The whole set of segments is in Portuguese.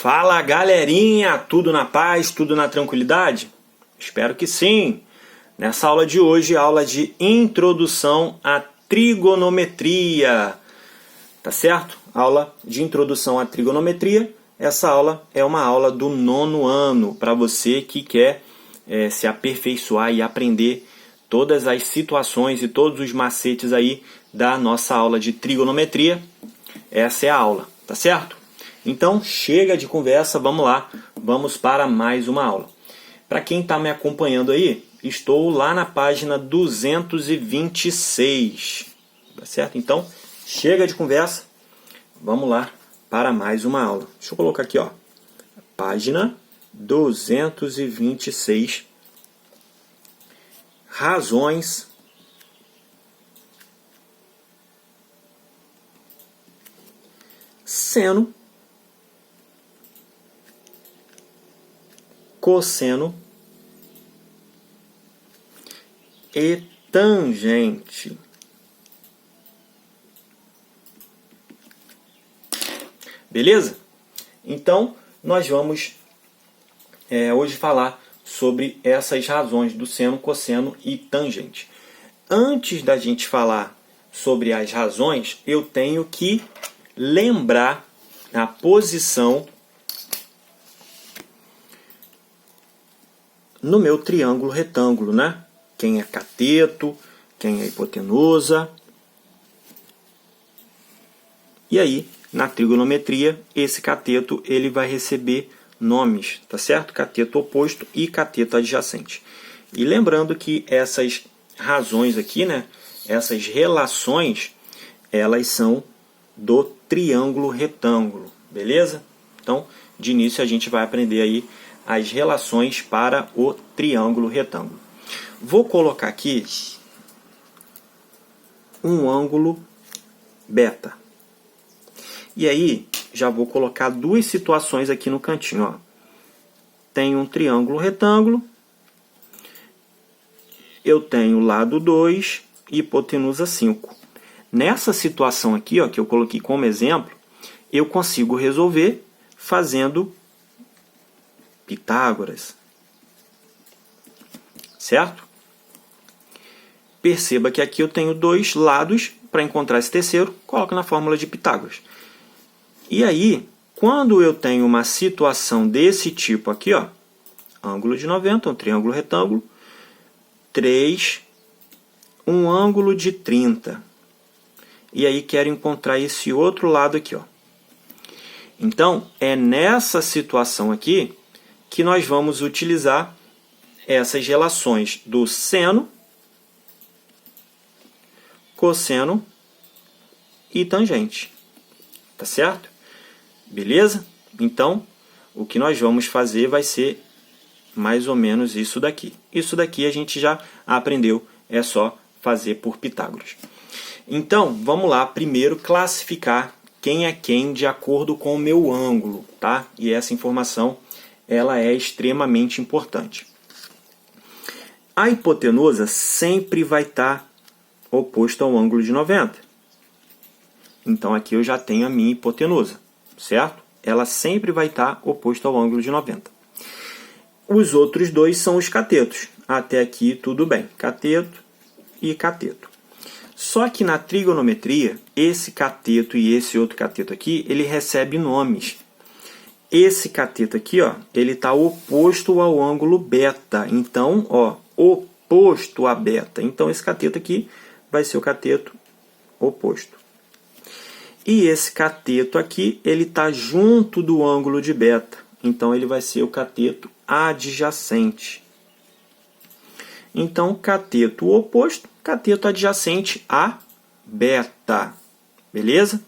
Fala galerinha, tudo na paz, tudo na tranquilidade? Espero que sim! Nessa aula de hoje, aula de introdução à trigonometria, tá certo? Aula de introdução à trigonometria. Essa aula é uma aula do 9º ano, para você que quer se aperfeiçoar e aprender todas as situações e todos os macetes aí da nossa aula de trigonometria. Essa é a aula, tá certo? Então, chega de conversa, vamos lá, vamos para mais uma aula. Para quem está me acompanhando aí, estou lá na página 226, tá certo? Então, chega de conversa, vamos lá para mais uma aula. Deixa eu colocar aqui, ó, página 226, razões seno, cosseno e tangente. Beleza? Então, nós vamos hoje falar sobre essas razões do seno, cosseno e tangente. Antes da gente falar sobre as razões, eu tenho que lembrar a posição no meu triângulo retângulo, né? Quem é cateto, quem é hipotenusa. E aí, na trigonometria, esse cateto ele vai receber nomes, tá certo? Cateto oposto e cateto adjacente. E lembrando que essas razões aqui, né? Essas relações, elas são do triângulo retângulo, beleza? Então, de início a gente vai aprender aí as relações para o triângulo retângulo. Vou colocar aqui um ângulo beta. E aí, já vou colocar duas situações aqui no cantinho, ó. Tem um triângulo retângulo. Eu tenho lado 2 e hipotenusa 5. Nessa situação aqui, ó, que eu coloquei como exemplo, eu consigo resolver fazendo Pitágoras. Certo? Perceba que aqui eu tenho dois lados. Para encontrar esse terceiro, coloco na fórmula de Pitágoras. E aí, quando eu tenho uma situação desse tipo aqui, ó, ângulo de 90, um triângulo retângulo, 3, um ângulo de 30. E aí quero encontrar esse outro lado aqui, ó. Então, é nessa situação aqui que nós vamos utilizar essas relações do seno, cosseno e tangente. Tá certo? Beleza? Então, o que nós vamos fazer vai ser mais ou menos isso daqui. Isso daqui a gente já aprendeu, é só fazer por Pitágoras. Então, vamos lá primeiro classificar quem é quem de acordo com o meu ângulo, tá? E essa informação ela é extremamente importante. A hipotenusa sempre vai estar oposta ao ângulo de 90. Então, aqui eu já tenho a minha hipotenusa, certo? Ela sempre vai estar oposta ao ângulo de 90. Os outros dois são os catetos. Até aqui tudo bem. Cateto e cateto. Só que na trigonometria, esse cateto e esse outro cateto aqui, ele recebe nomes. Esse cateto aqui, ó, ele está oposto ao ângulo beta. Então, ó, oposto a beta. Então, esse cateto aqui vai ser o cateto oposto. E esse cateto aqui, ele está junto do ângulo de beta. Então, ele vai ser o cateto adjacente. Então, cateto oposto, cateto adjacente a beta. Beleza?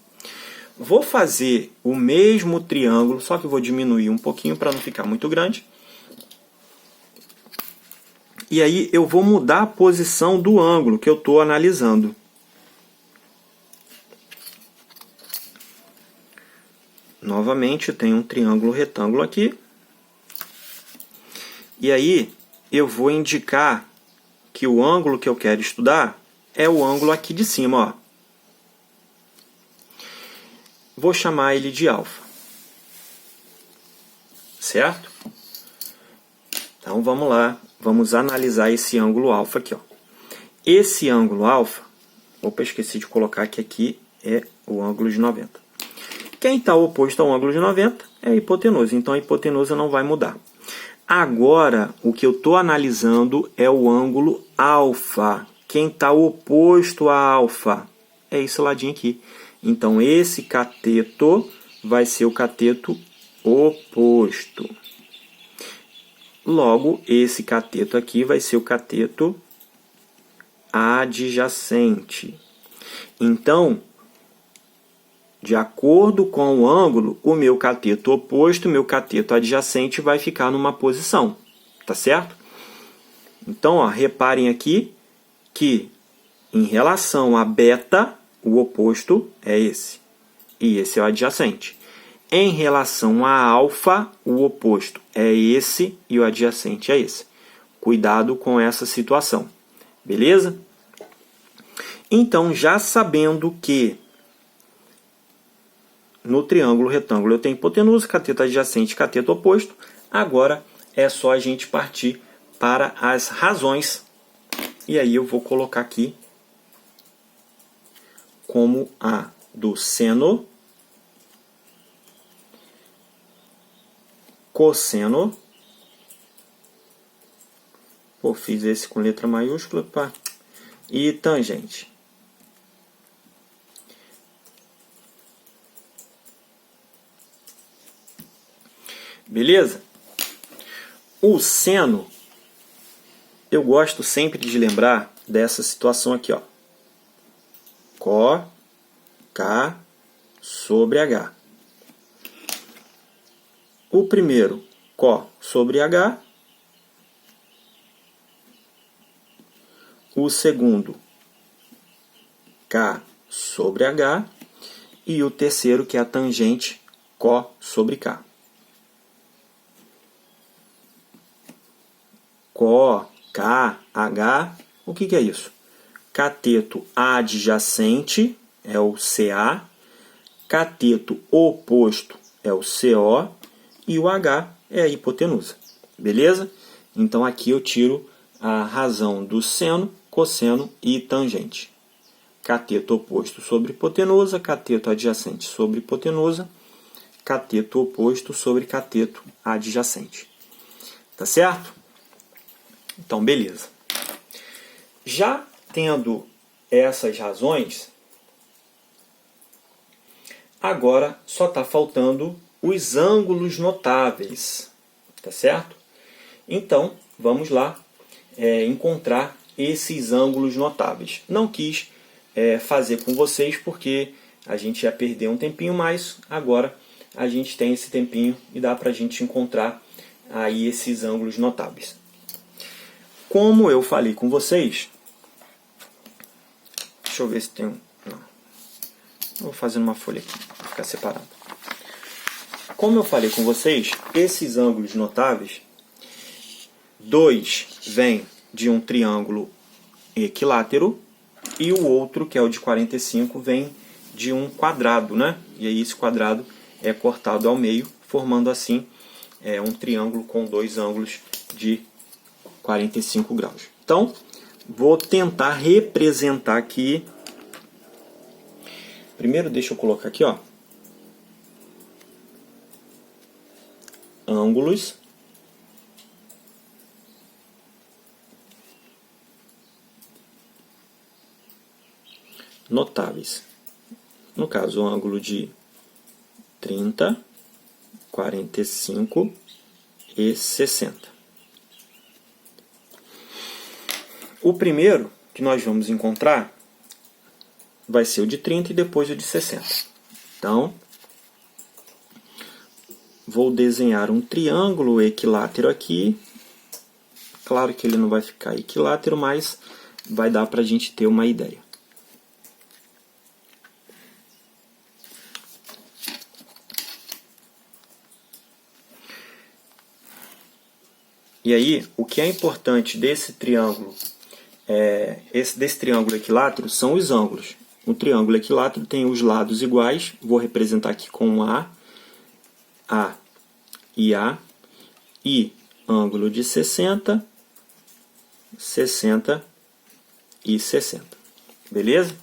Vou fazer o mesmo triângulo, só que eu vou diminuir um pouquinho para não ficar muito grande. E aí eu vou mudar a posição do ângulo que eu estou analisando. Novamente, eu tenho um triângulo retângulo aqui. E aí eu vou indicar que o ângulo que eu quero estudar é o ângulo aqui de cima, ó. Vou chamar ele de alfa. certo? Então vamos lá, vamos analisar esse ângulo alfa aqui, ó. Esse ângulo alfa, opa, esqueci de colocar que aqui é o ângulo de 90. Quem está oposto ao ângulo de 90 é a hipotenusa, então a hipotenusa não vai mudar. Agora, o que eu estou analisando é o ângulo alfa. Quem está oposto a alfa é esse ladinho aqui. Então, esse cateto vai ser o cateto oposto. Logo, esse cateto aqui vai ser o cateto adjacente. Então, de acordo com o ângulo, o meu cateto oposto, o meu cateto adjacente vai ficar numa posição. Tá certo? Então, ó, reparem aqui que em relação a beta, o oposto é esse. E esse é o adjacente. Em relação a alfa, o oposto é esse e o adjacente é esse. Cuidado com essa situação. Beleza? Então, já sabendo que no triângulo retângulo eu tenho hipotenusa, cateto adjacente e cateto oposto, agora é só a gente partir para as razões. E aí eu vou colocar aqui como a do seno, cosseno. Pô, fiz esse com letra maiúscula, pá. E tangente. Beleza? O seno, eu gosto sempre de lembrar dessa situação aqui, ó. Có, K sobre H. O primeiro, Có sobre H. O segundo, K sobre H. E o terceiro, que é a tangente, Có sobre K. Có, K, H, o que é isso? Cateto adjacente é o CA, cateto oposto é o CO e o H é a hipotenusa. Beleza? Então aqui eu tiro a razão do seno, cosseno e tangente. Cateto oposto sobre hipotenusa, cateto adjacente sobre hipotenusa, cateto oposto sobre cateto adjacente. Tá certo? Então, beleza. Já tendo essas razões, agora só está faltando os ângulos notáveis, tá certo? Então, vamos lá encontrar esses ângulos notáveis. Não quis fazer com vocês porque a gente ia perder um tempinho, mas agora a gente tem esse tempinho e dá para a gente encontrar aí esses ângulos notáveis. Como eu falei com vocês, deixa eu ver se tem um... Não. Vou fazer uma folha aqui, para ficar separado. Como eu falei com vocês, esses ângulos notáveis, dois vêm de um triângulo equilátero e o outro, que é o de 45, vem de um quadrado, né? E aí esse quadrado é cortado ao meio, formando assim um triângulo com dois ângulos de 45 graus. Então, vou tentar representar aqui. Primeiro, deixa eu colocar aqui, ó, ângulos notáveis. No caso, o ângulo de 30, 45 e 60. O primeiro que nós vamos encontrar vai ser o de 30 e depois o de 60. Então, vou desenhar um triângulo equilátero aqui. Claro que ele não vai ficar equilátero, mas vai dar para a gente ter uma ideia. E aí, o que é importante desse triângulo, desse triângulo equilátero, são os ângulos. O triângulo equilátero tem os lados iguais, vou representar aqui com A e A, e ângulo de 60, 60 e 60. Beleza?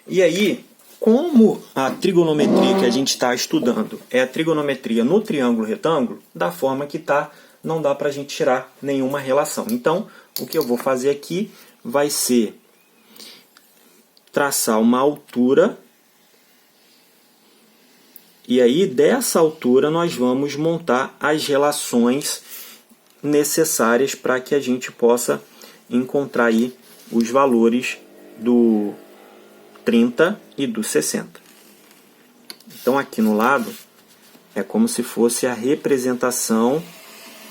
E aí, como a trigonometria que a gente está estudando é a trigonometria no triângulo retângulo, da forma que está, não dá para a gente tirar nenhuma relação. Então, o que eu vou fazer aqui vai ser traçar uma altura. E aí, dessa altura, nós vamos montar as relações necessárias para que a gente possa encontrar aí os valores do 30 e do 60. Então, aqui no lado, é como se fosse a representação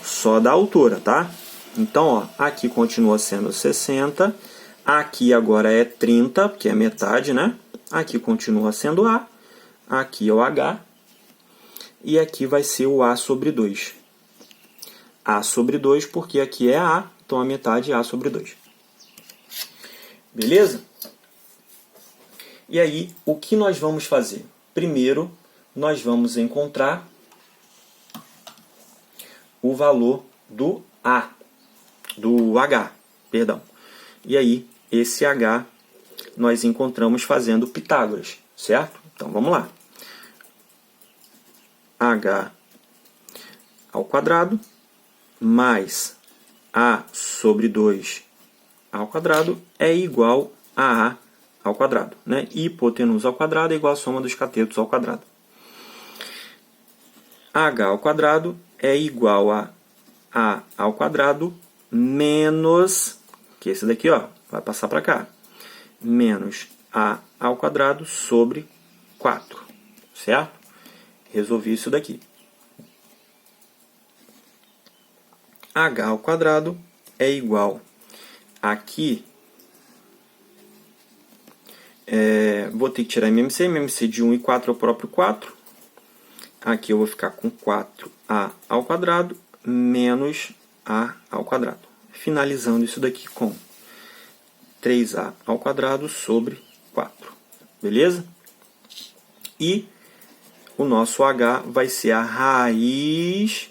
só da altura, tá? Então, ó, aqui continua sendo 60, aqui agora é 30, que é metade, né? Aqui continua sendo A, aqui é o H, e aqui vai ser o A sobre 2. A sobre 2, porque aqui é A, então a metade é A sobre 2. Beleza? E aí, o que nós vamos fazer? Primeiro, nós vamos encontrar o valor do H, perdão. E aí, esse H nós encontramos fazendo Pitágoras, certo? Então, vamos lá. H ao quadrado mais A sobre 2 ao quadrado é igual a A ao quadrado, né? Hipotenusa ao quadrado é igual a soma dos catetos ao quadrado. H ao quadrado é igual a A ao quadrado menos, que esse daqui, ó, vai passar para cá, menos A ao quadrado sobre 4, certo? Resolvi isso daqui. H ao quadrado é igual aqui, vou ter que tirar MMC de 1 e 4 é o próprio 4. Aqui eu vou ficar com 4A ao quadrado menos A ao quadrado. Finalizando isso daqui com 3A ao quadrado sobre 4. Beleza? E o nosso H vai ser a raiz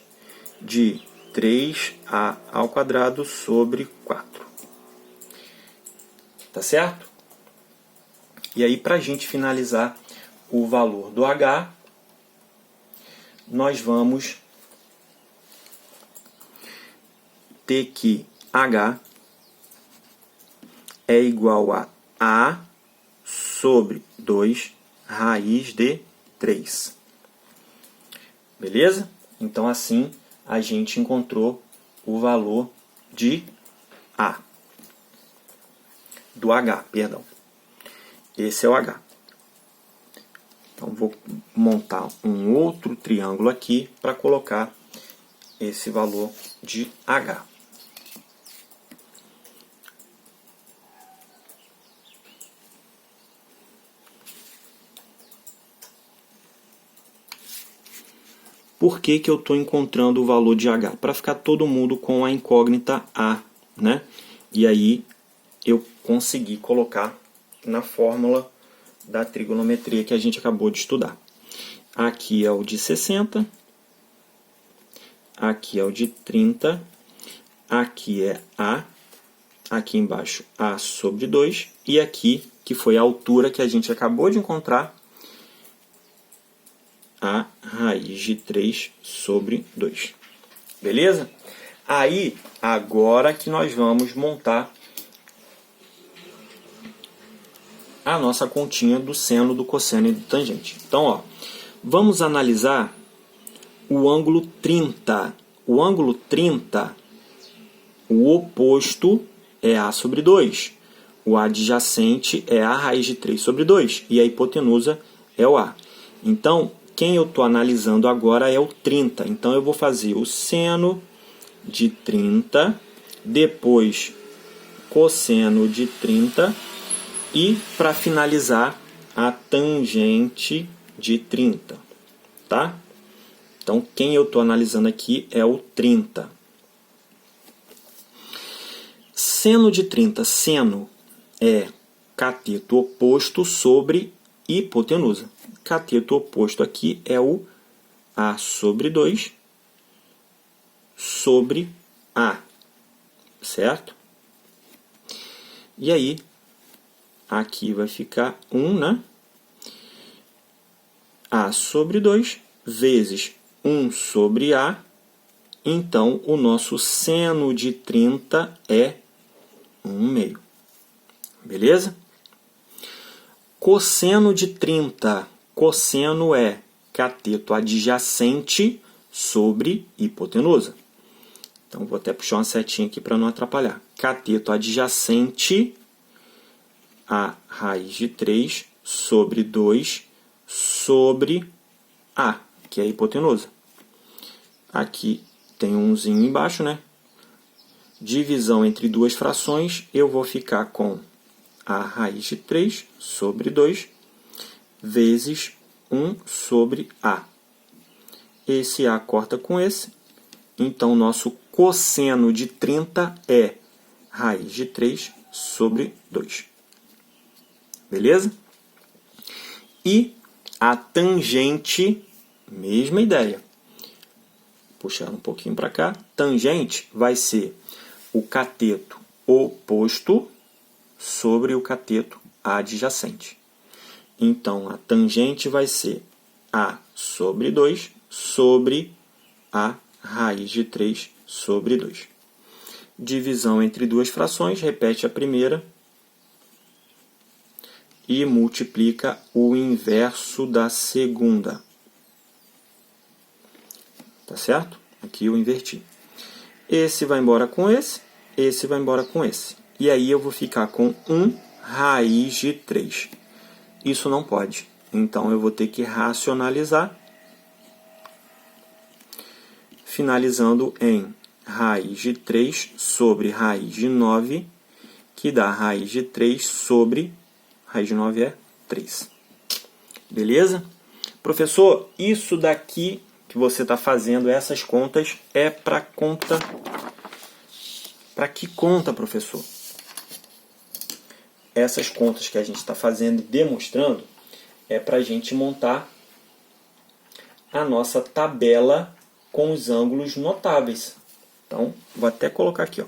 de 3A ao quadrado sobre 4. Tá certo? E aí, para a gente finalizar o valor do H, nós vamos ter que H é igual a A sobre 2 raiz de 3. Beleza? Então, assim, a gente encontrou o valor de A. Do H, perdão. Esse é o H. Então, vou montar um outro triângulo aqui para colocar esse valor de H. Por que eu estou encontrando o valor de H? Para ficar todo mundo com a incógnita A, né? E aí eu consegui colocar na fórmula da trigonometria que a gente acabou de estudar. Aqui é o de 60, aqui é o de 30, aqui é A, aqui embaixo A sobre 2, e aqui, que foi a altura que a gente acabou de encontrar, a raiz de 3 sobre 2. Beleza? Aí, agora que nós vamos montar a nossa continha do seno, do cosseno e do tangente. Então, ó, vamos analisar o ângulo 30. O ângulo 30, o oposto é A sobre 2. O adjacente é A raiz de 3 sobre 2. E a hipotenusa é o A. Então, quem eu estou analisando agora é o 30. Então, eu vou fazer o seno de 30, depois cosseno de 30 e, para finalizar, a tangente de 30. Tá? Então, quem eu estou analisando aqui é o 30. Seno de 30. Seno é cateto oposto sobre hipotenusa. Cateto oposto aqui é o A sobre 2 sobre A, certo? E aí, aqui vai ficar 1, né? A sobre 2 vezes 1 sobre A. Então, o nosso seno de 30 é 1/2. Beleza? Cosseno de 30. Cosseno é cateto adjacente sobre hipotenusa. Então, vou até puxar uma setinha aqui para não atrapalhar. Cateto adjacente a raiz de 3 sobre 2 sobre A, que é a hipotenusa. Aqui tem um umzinho embaixo, né? Divisão entre duas frações, eu vou ficar com a raiz de 3 sobre 2 vezes 1 sobre A. Esse A corta com esse. Então, nosso cosseno de 30 é raiz de 3 sobre 2. Beleza? E a tangente, mesma ideia. Puxar um pouquinho para cá. Tangente vai ser o cateto oposto sobre o cateto adjacente. Então, a tangente vai ser A sobre 2 sobre a raiz de 3 sobre 2. Divisão entre duas frações, repete a primeira e multiplica o inverso da segunda. Tá certo? Aqui eu inverti. Esse vai embora com esse vai embora com esse. E aí eu vou ficar com 1 raiz de 3. Isso não pode. Então eu vou ter que racionalizar, finalizando em raiz de 3 sobre raiz de 9, que dá raiz de 3 sobre raiz de 9 é 3. Beleza? Professor, isso daqui que você está fazendo, essas contas, é para conta... Para que conta, professor? Essas contas que a gente está fazendo e demonstrando é para a gente montar a nossa tabela com os ângulos notáveis. Então, vou até colocar aqui, ó.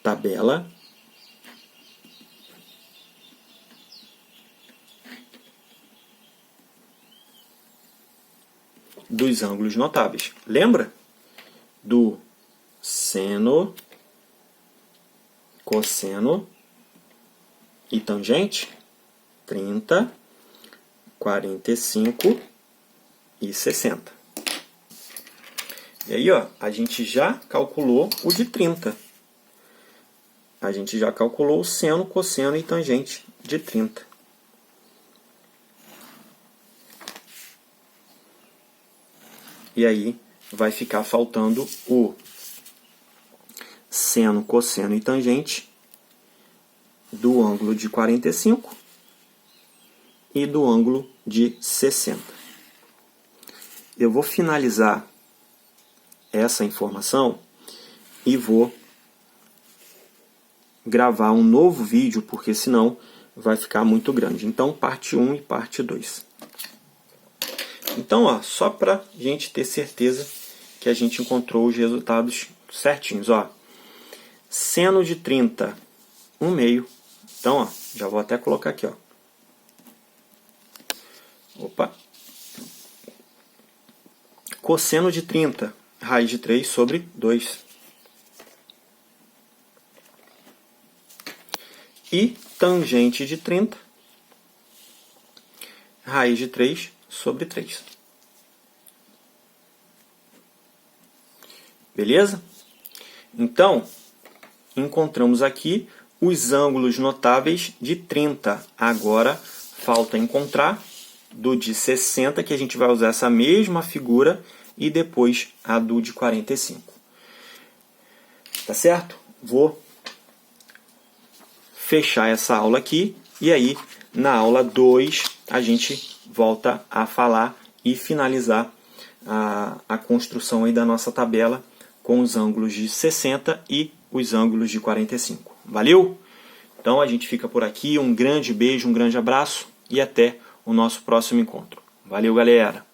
Tabela dos ângulos notáveis. Lembra? Do seno, cosseno e tangente, 30, 45 e 60. E aí, ó, a gente já calculou o de 30. A gente já calculou o seno, cosseno e tangente de 30. E aí vai ficar faltando o seno, cosseno e tangente do ângulo de 45 e do ângulo de 60. Eu vou finalizar essa informação e vou gravar um novo vídeo, porque senão vai ficar muito grande. Então, parte 1 e parte 2. Então, ó, só para a gente ter certeza que a gente encontrou os resultados certinhos. Ó. Seno de 30, 1/2. Então, ó, já vou até colocar aqui. Ó. Opa. Cosseno de 30, raiz de 3 sobre 2. E tangente de 30, raiz de 3 sobre 3. Beleza? Então, encontramos aqui os ângulos notáveis de 30. Agora, falta encontrar do de 60, que a gente vai usar essa mesma figura, e depois a do de 45. Tá certo? Vou fechar essa aula aqui, e aí, na aula 2, a gente volta a falar e finalizar a construção aí da nossa tabela com os ângulos de 60 e os ângulos de 45. Valeu? Então a gente fica por aqui. Um grande beijo, um grande abraço e até o nosso próximo encontro. Valeu, galera!